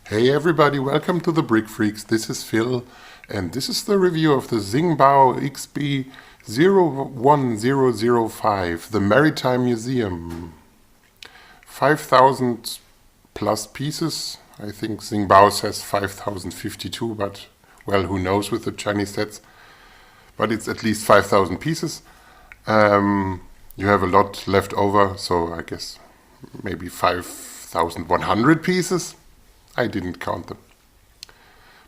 Hey everybody, welcome to the Brick Freaks. This is Phil, and this is the review of the Xingbao XB01005, the Maritime Museum. 5,000 plus pieces. I think Xingbao says 5,052, but well, who knows with the Chinese sets. But it's at least 5,000 pieces. You have a lot left over, so I guess maybe 5,100 pieces. I didn't count them.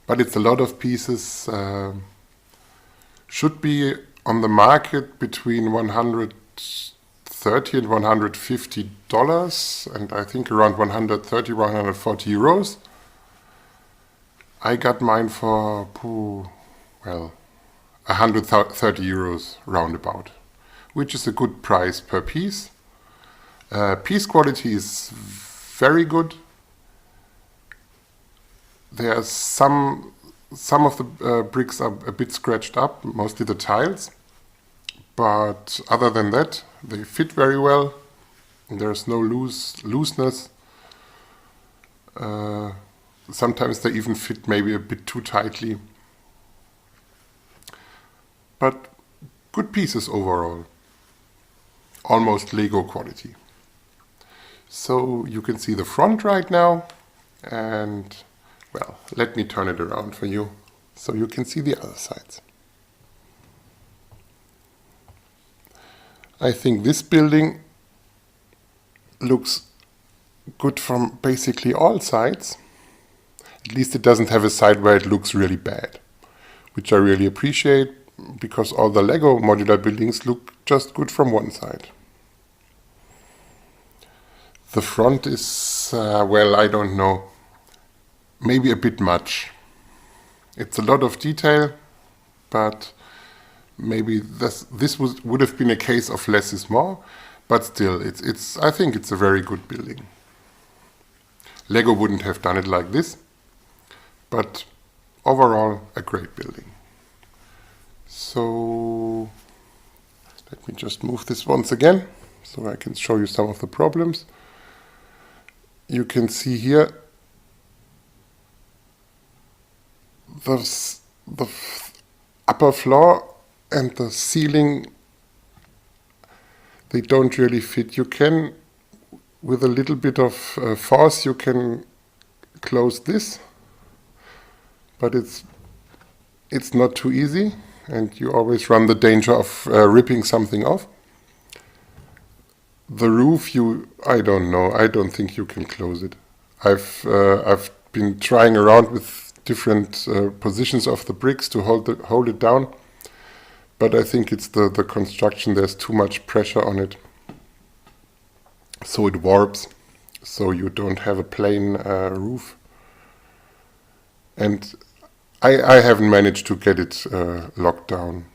But it's a lot of pieces. Should be on the market between $130 and $150, and I think around 130, 140 euros. I got mine for, well, 130 euros roundabout, which is a good price per piece. Piece quality is very good. There's some of the bricks are a bit scratched up, mostly the tiles, but other than that, they fit very well. There's no looseness. Sometimes they even fit maybe a bit too tightly, but good pieces overall. Almost Lego quality. So you can see the front right now, and well, let me turn it around for you so you can see the other sides. I think this building looks good from basically all sides. At least it doesn't have a side where it looks really bad, which I really appreciate because all the Lego modular buildings look just good from one side. The front is, well, I don't know. Maybe a bit much. It's a lot of detail, but maybe this would have been a case of less is more, but still, I think it's a very good building. Lego wouldn't have done it like this, but overall a great building. So let me just move this once again so I can show you some of the problems. You can see here the upper floor and the ceiling, they don't really fit. You can, with a little bit of force, you can close this, but it's not too easy, and you always run the danger of ripping something off. The roof, I don't know. I don't think you can close it. I've been trying around with different positions of the bricks to hold it down, but I think it's the construction. There's too much pressure on it, so it warps, so you don't have a plain roof. And I haven't managed to get it locked down.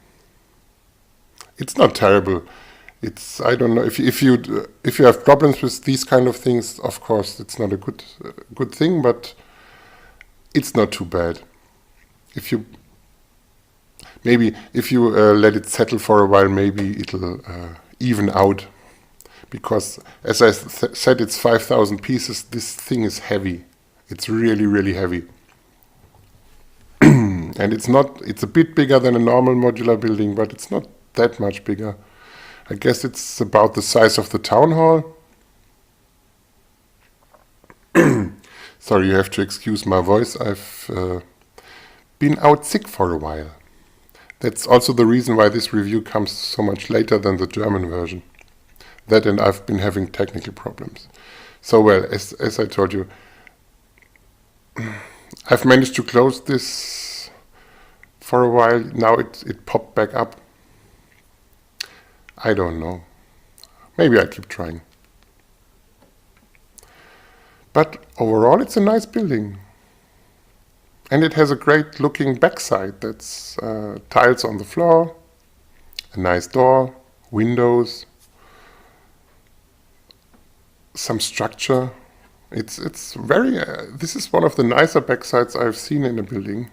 It's not terrible. I don't know, if you have problems with these kind of things, of course it's not a good thing, but it's not too bad. If you let it settle for a while, maybe it'll even out. Because as I said, it's 5,000 pieces. This thing is heavy. It's really, really heavy. And it's a bit bigger than a normal modular building, but it's not that much bigger. I guess it's about the size of the town hall. Sorry, you have to excuse my voice. I've been out sick for a while. That's also the reason why this review comes so much later than the German version. That, and I've been having technical problems. So, well, as I told you, I've managed to close this for a while. Now it popped back up. I don't know. Maybe I keep trying. But overall, it's a nice building. And it has a great looking backside. That's tiles on the floor, a nice door, windows, some structure. It's very, this is one of the nicer backsides I've seen in a building.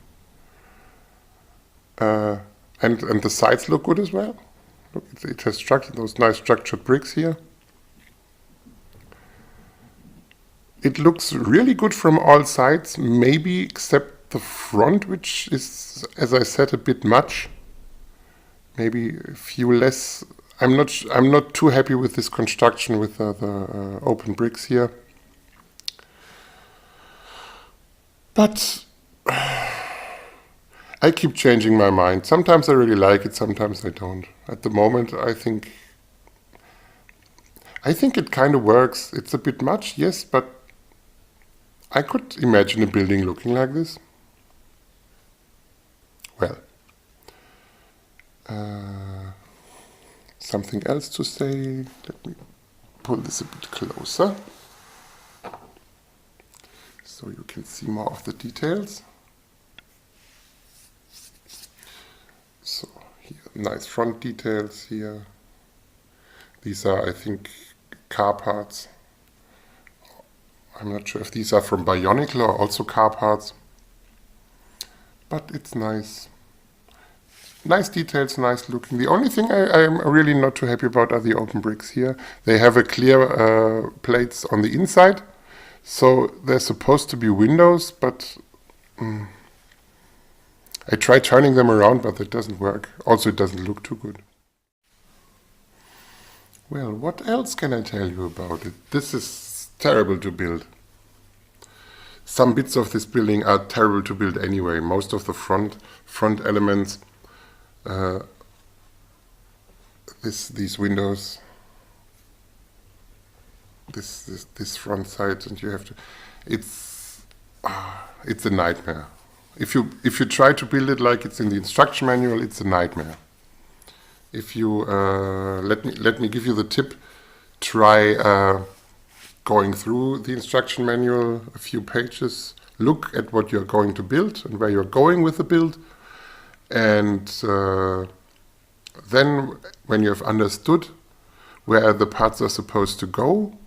And the sides look good as well. Look, it has those nice structured bricks here. it looks really good from all sides, maybe except the front, which is, as I said, a bit much. Maybe a few less. I'm not too happy with this construction with the open bricks here. But I keep changing my mind. Sometimes I really like it, sometimes I don't. At the moment, I think it kind of works. It's a bit much, yes, but I could imagine a building looking like this. Well, something else to say. Let me pull this a bit closer so you can see more of the details. So here, nice front details here. These are, I think, car parts. I'm not sure if these are from Bionicle or also car parts. But it's nice. Nice details, nice looking. The only thing I'm really not too happy about are the open bricks here. They have a clear plates on the inside. So they're supposed to be windows, but I tried turning them around, but that doesn't work. Also, it doesn't look too good. Well, what else can I tell you about it? This is terrible to build. Some bits of this building are terrible to build anyway. Most of the front elements, these windows, this front side, and you have to. It's a nightmare. If you try to build it like it's in the instruction manual, it's a nightmare. If you let me give you the tip, try going through the instruction manual a few pages, look at what you're going to build and where you're going with the build, and then when you have understood where the parts are supposed to go,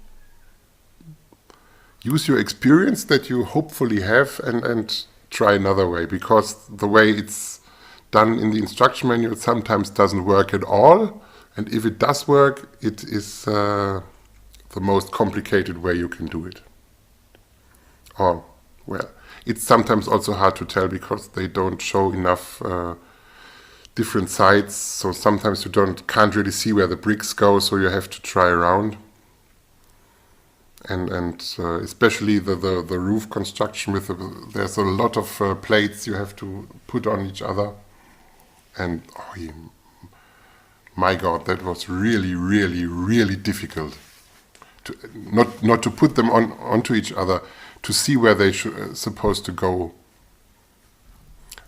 use your experience that you hopefully have and try another way, because the way it's done in the instruction manual sometimes doesn't work at all, and if it does work, it is the most complicated way you can do it. Or, well, it's sometimes also hard to tell because they don't show enough different sides, so sometimes you can't really see where the bricks go, so you have to try around. And especially the roof construction there's a lot of plates you have to put on each other, and my God, that was really, really, really difficult to not to put them onto each other, to see where they supposed to go.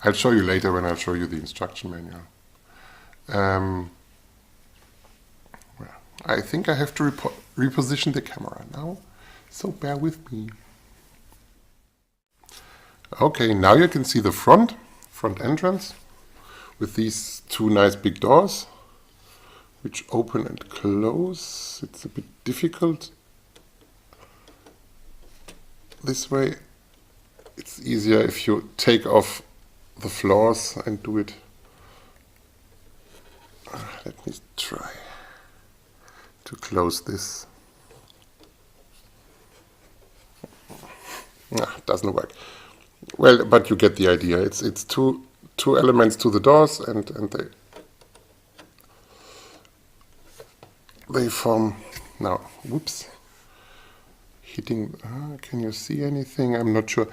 I'll show you later when I show you the instruction manual. Well, I think I have to reposition the camera now, so bear with me. Okay, now you can see the front entrance with these two nice big doors, which open and close. It's a bit difficult this way. It's easier if you take off the floors and do it. Let me try to close this. It doesn't work. Well, but you get the idea. It's two elements to the doors, and they form now. Whoops! Hitting. Can you see anything? I'm not sure.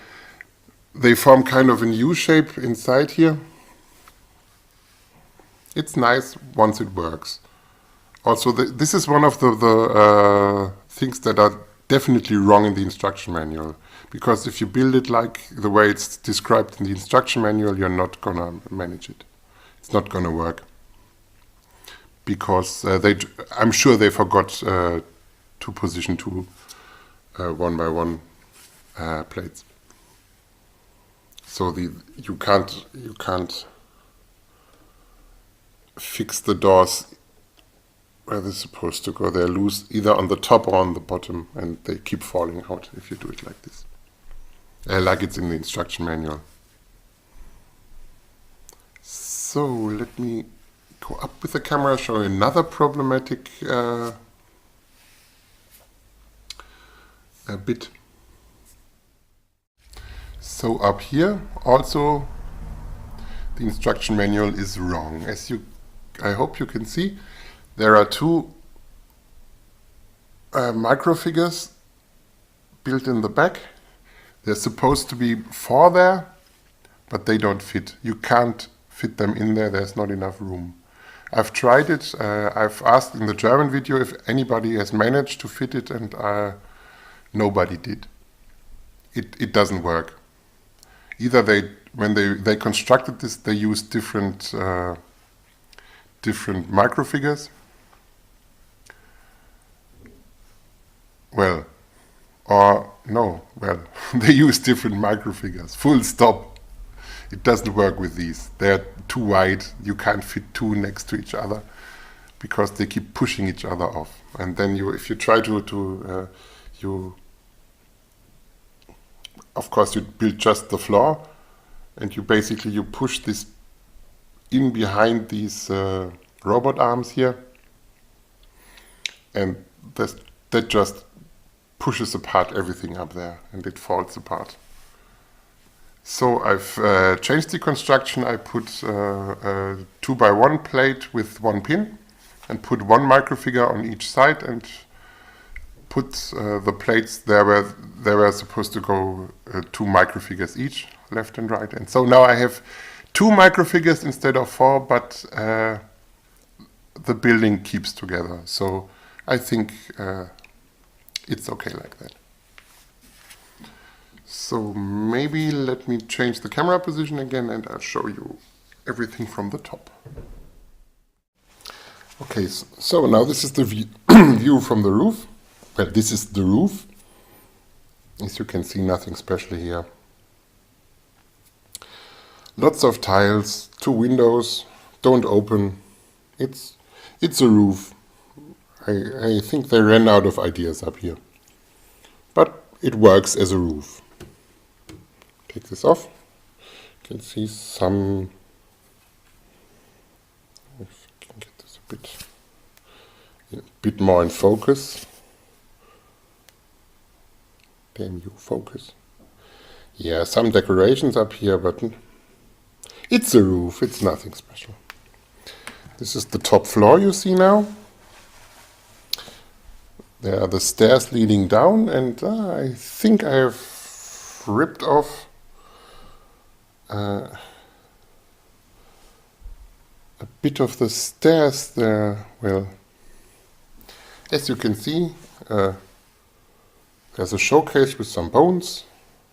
They form kind of an U shape inside here. It's nice once it works. Also, this is one of the things that are definitely wrong in the instruction manual. Because if you build it like the way it's described in the instruction manual, you're not gonna manage it. It's not gonna work. Because I'm sure they forgot to position two 1x1 plates. So you can't fix the doors where they're supposed to go. They're loose either on the top or on the bottom, and they keep falling out if you do it like this. Like it's in the instruction manual. So let me go up with the camera, show you another problematic bit. So up here also the instruction manual is wrong. I hope you can see, there are two microfigures built in the back. There's supposed to be 4 there, but they don't fit. You can't fit them in there, there's not enough room. I've tried it, I've asked in the German video if anybody has managed to fit it, and nobody did. It doesn't work. Either when they constructed this, they used different microfigures. Well, they use different microfigures. Full stop. It doesn't work with these. They're too wide. You can't fit 2 next to each other because they keep pushing each other off. And then if you try of course you build just the floor, and you push this in behind these robot arms here, and that just pushes apart everything up there, and it falls apart. So I've changed the construction. I put a 2x1 plate with 1 pin, and put 1 microfigure on each side, and put the plates there where they were supposed to go 2 microfigures each, left and right. And so now I have 2 microfigures instead of 4, but the building keeps together. So I think it's okay like that. So maybe let me change the camera position again, and I'll show you everything from the top. Okay, so now this is the view from the roof. Well, this is the roof. As you can see, nothing special here. Lots of tiles, 2 windows, don't open. It's a roof. I think they ran out of ideas up here. But it works as a roof. Take this off. You can see some... If I can get this a bit more in focus. Damn you, focus. Yeah, some decorations up here, but it's a roof, it's nothing special. This is the top floor you see now. There are the stairs leading down, and I think I have ripped off a bit of the stairs there. Well, as you can see, there's a showcase with some bones,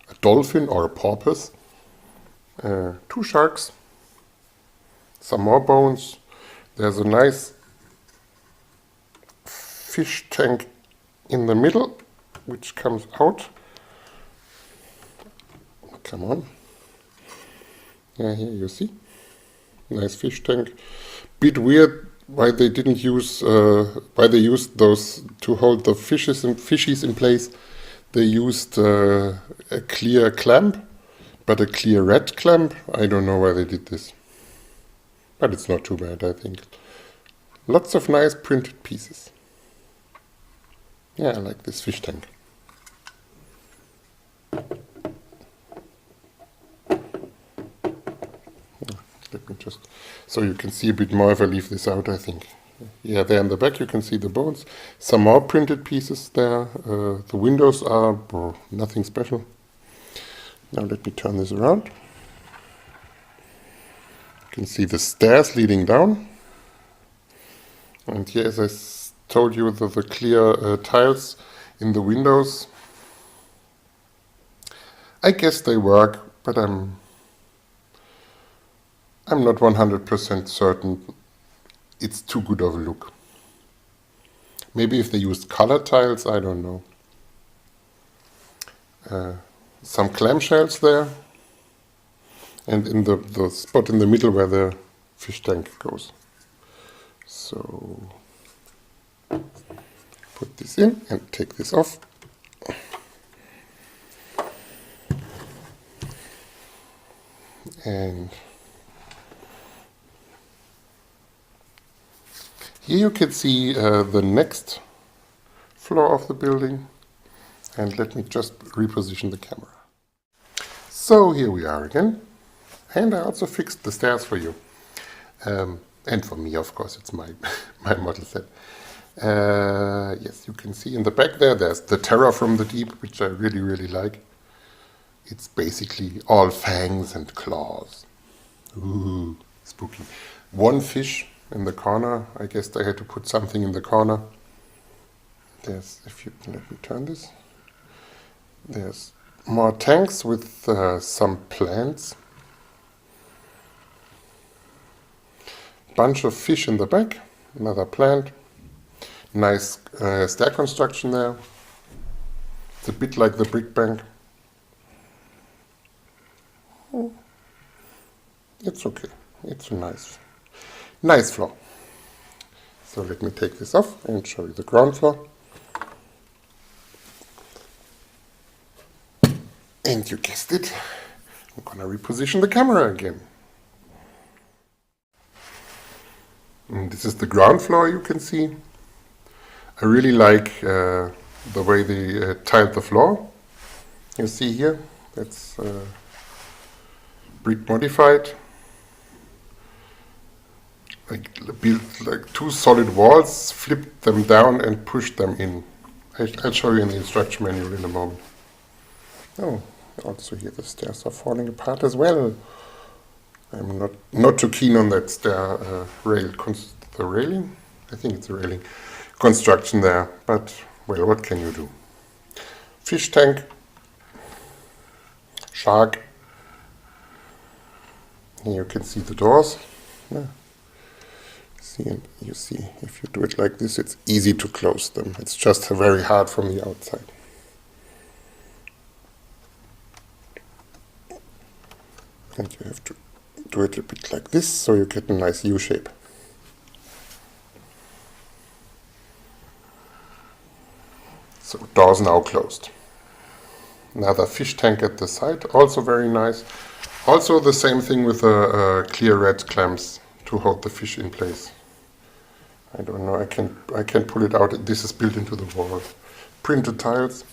a dolphin or a porpoise, 2 sharks, some more bones. There's a nice fish tank in the middle, which comes out. Come on. Yeah, here you see. Nice fish tank. Bit weird why they didn't use, why they used those to hold the fishies in place. They used a clear clamp, but a clear red clamp. I don't know why they did this. But it's not too bad, I think. Lots of nice printed pieces. Yeah, I like this fish tank. Let me just, so you can see a bit more if I leave this out, I think. Yeah, there in the back you can see the bones. Some more printed pieces there. The windows are nothing special. Now let me turn this around. You can see the stairs leading down. And here, as I told you, the clear tiles in the windows. I guess they work, but I'm not 100% certain it's too good of a look. Maybe if they used color tiles, I don't know. Some clamshells there, and in the spot in the middle where the fish tank goes. So put this in and take this off. And here you can see the next floor of the building. And let me just reposition the camera. So here we are again, and I also fixed the stairs for you, and for me, of course. It's my my model set. Yes, you can see in the back there's the Terror from the Deep, which I really like. It's basically all fangs and claws. Ooh, spooky. One fish in the corner. I guess they had to put something in the corner. There's, if you let me turn this, there's more tanks with some plants. Bunch of fish in the back, another plant. Nice stair construction there. It's a bit like the brick bank. It's okay. It's a nice floor. So let me take this off and show you the ground floor. And you guessed it, I'm gonna reposition the camera again. And this is the ground floor, you can see. I really like the way they tiled the floor. You see here, that's brick modified. Built like two solid walls, flipped them down and pushed them in. I'll show you in the instruction manual in a moment. Oh, also here the stairs are falling apart as well. I'm not too keen on that stair rail, the railing? I think it's a railing construction there, but well, what can you do? Fish tank, shark. Here you can see the doors. Yeah. See, and you see, if you do it like this, it's easy to close them. It's just very hard from the outside. And you have to do it a bit like this, so you get a nice U shape. So doors now closed. Another fish tank at the side, also very nice. Also the same thing with the clear red clamps to hold the fish in place. I don't know, I can pull it out. This is built into the wall. Printed tiles.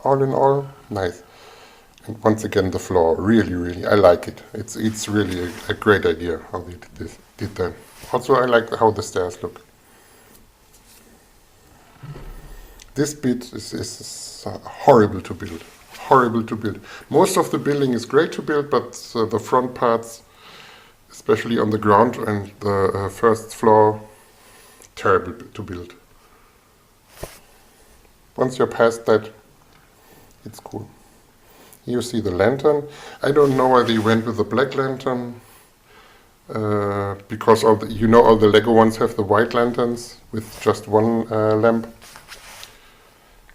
All in all, nice. And once again, the floor, really, I like it. It's really a great idea how they did that. Also, I like how the stairs look. This bit is horrible to build. Horrible to build. Most of the building is great to build, but the front parts, especially on the ground and the first floor, terrible to build. Once you're past that, it's cool. You see the lantern. I don't know why they went with the black lantern, because all the Lego ones have the white lanterns with just one lamp.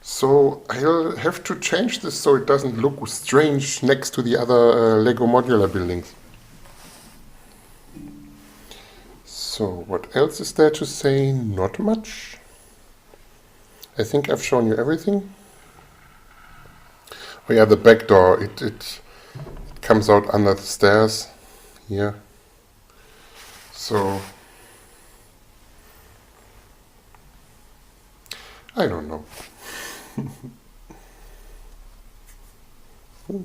So I'll have to change this so it doesn't look strange next to the other Lego modular buildings. So what else is there to say? Not much. I think I've shown you everything. Oh yeah, the back door, it comes out under the stairs here. So I don't know.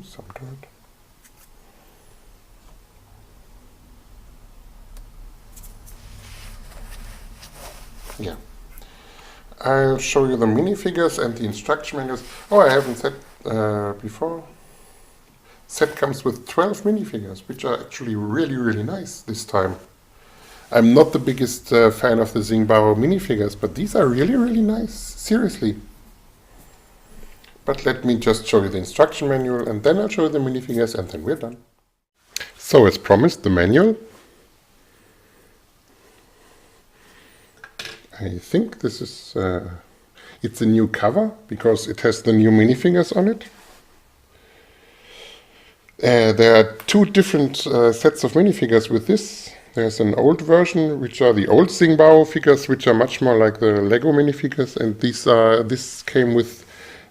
Some dirt. Yeah. I'll show you the minifigures and the instruction manuals. Oh, I haven't said before. Set comes with 12 minifigures, which are actually really nice this time. I'm not the biggest fan of the Xingbao minifigures, but these are really nice, seriously. But let me just show you the instruction manual, and then I'll show you the minifigures, and then we're done. So, as promised, the manual. I think this is, it's a new cover, because it has the new minifigures on it. There are two different sets of minifigures with this. There's an old version, which are the old Xingbao figures, which are much more like the Lego minifigures, and this came with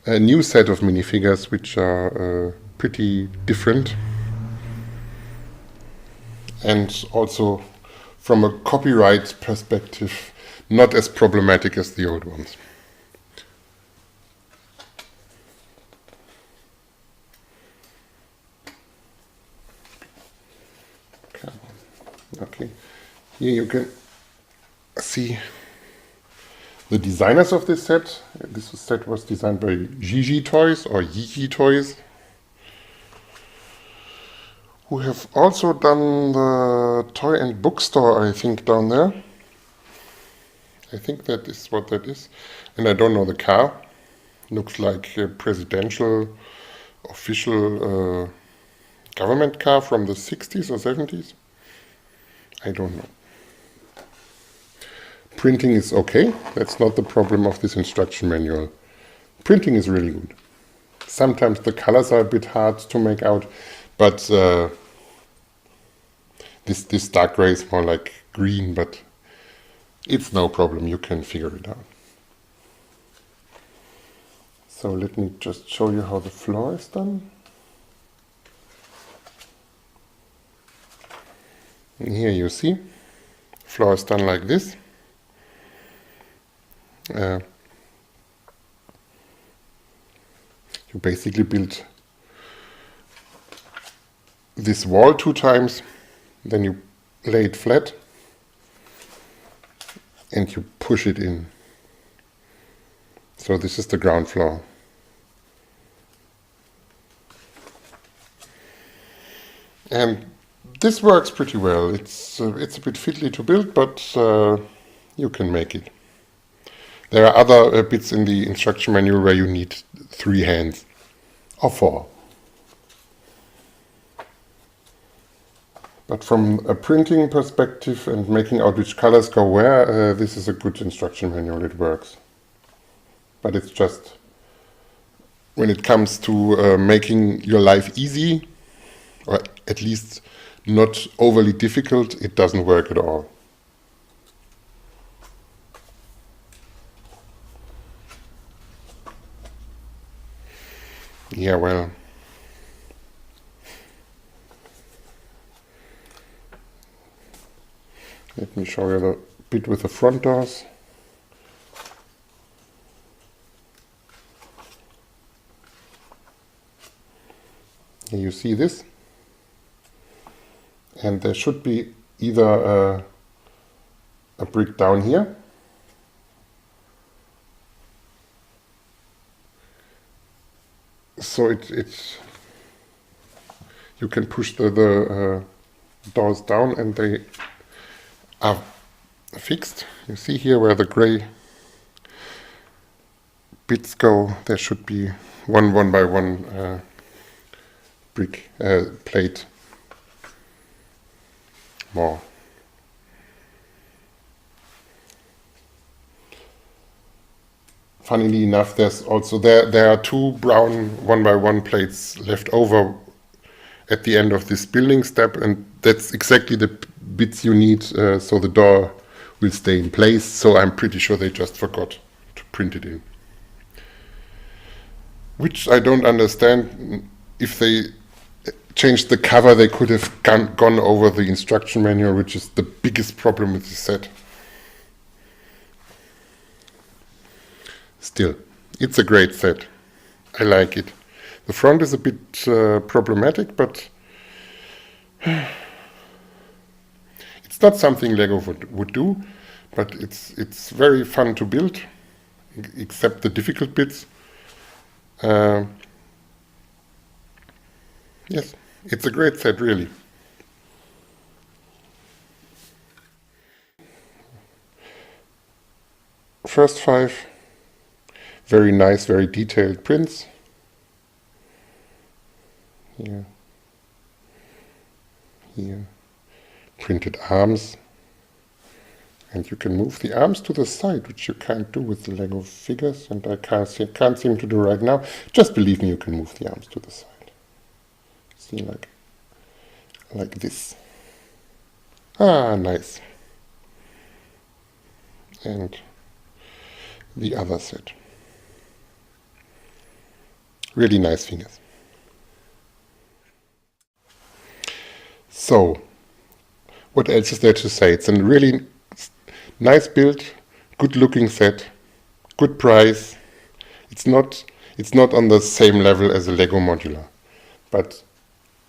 a new set of minifigures, which are pretty different. And also, from a copyright perspective, not as problematic as the old ones. Okay, here you can see the designers of this set. This set was designed by Gigi Toys or Yiki Toys, who have also done the toy and bookstore, I think, down there. I think that is what that is. And I don't know the car. Looks like a presidential, official government car from the 60s or 70s. I don't know. Printing is okay. That's not the problem of this instruction manual. Printing is really good. Sometimes the colors are a bit hard to make out, but this dark gray is more like green, but it's no problem. You can figure it out. So let me just show you how the floor is done. And here you see, floor is done like this. You basically build this wall 2 times, then you lay it flat and you push it in. So this is the ground floor. And this works pretty well. It's a bit fiddly to build, but you can make it. There are other bits in the instruction manual where you need 3 hands or 4. But from a printing perspective and making out which colors go where, this is a good instruction manual. It works. But it's just, when it comes to making your life easy, or at least not overly difficult, it doesn't work at all. Yeah, well, let me show you the bit with the front doors. Here you see this, and there should be either a brick down here, so you can push the doors down and they are fixed. You see here where the gray bits go, there should be one by one brick plate more. Funnily enough, there's also there are 2 brown 1 by 1 plates left over at the end of this building step, and that's exactly the bits you need so the door will stay in place. So I'm pretty sure they just forgot to print it in. Which I don't understand. If they changed the cover, they could have gone over the instruction manual, which is the biggest problem with the set. Still, it's a great set. I like it. The front is a bit problematic, but it's not something Lego would do, but it's very fun to build, except the difficult bits. Yes, it's a great set, really. First 5, very nice, very detailed prints. Here, here, printed arms. And you can move the arms to the side, which you can't do with the Lego figures, and I can't seem to do right now. Just believe me, you can move the arms to the side. See, like this. Ah, nice. And the other set. Really nice fingers. So, what else is there to say? It's a really nice build, good looking set, good price. It's not on the same level as a Lego modular, but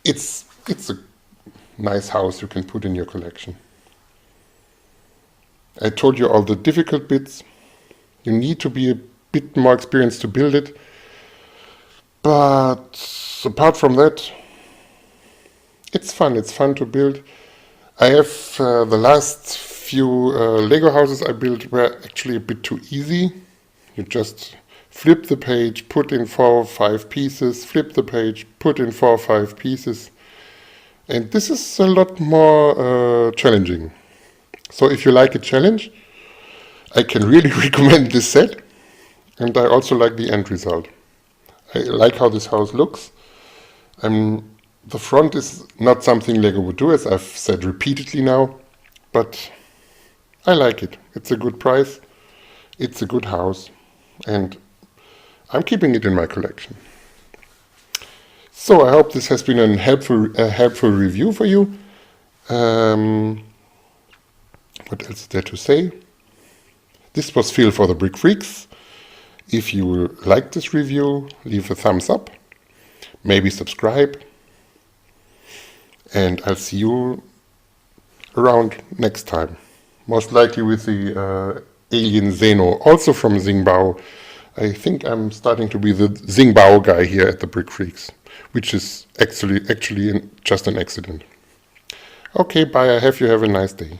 it's a nice house you can put in your collection. I told you all the difficult bits. You need to be a bit more experienced to build it. But apart from that, it's fun. It's fun to build. I have the last few Lego houses I built were actually a bit too easy. You just flip the page, put in 4 or 5 pieces, flip the page, put in 4 or 5 pieces. And this is a lot more challenging. So if you like a challenge, I can really recommend this set. And I also like the end result. I like how this house looks. The front is not something Lego would do, as I've said repeatedly now, but I like it. It's a good price, it's a good house, and I'm keeping it in my collection. So I hope this has been a helpful review for you. What else is there to say? This was Phil for the Brick Freaks. If you like this review, leave a thumbs up, maybe subscribe, and I'll see you around next time. Most likely with the alien Zeno, also from Xingbao. I think I'm starting to be the Xingbao guy here at the Brick Freaks, which is actually just an accident. Okay, bye. I have a nice day.